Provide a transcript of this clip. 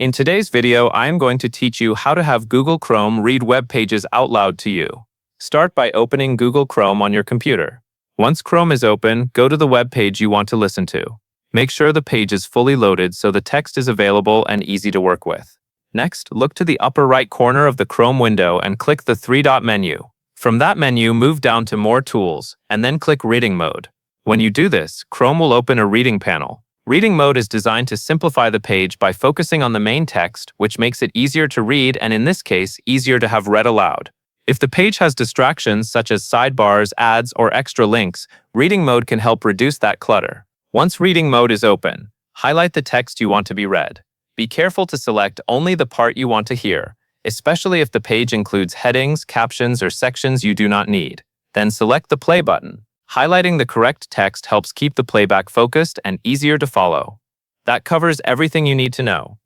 In today's video, I am going to teach you how to have Google Chrome read web pages out loud to you. Start by opening Google Chrome on your computer. Once Chrome is open, go to the web page you want to listen to. Make sure the page is fully loaded so the text is available and easy to work with. Next, look to the upper right corner of the Chrome window and click the three-dot menu. From that menu, move down to More Tools, and then click Reading Mode. When you do this, Chrome will open a reading panel. Reading mode is designed to simplify the page by focusing on the main text, which makes it easier to read and, in this case, easier to have read aloud. If the page has distractions such as sidebars, ads, or extra links, reading mode can help reduce that clutter. Once reading mode is open, highlight the text you want to be read. Be careful to select only the part you want to hear, especially if the page includes headings, captions, or sections you do not need. Then select the play button. Highlighting the correct text helps keep the playback focused and easier to follow. That covers everything you need to know.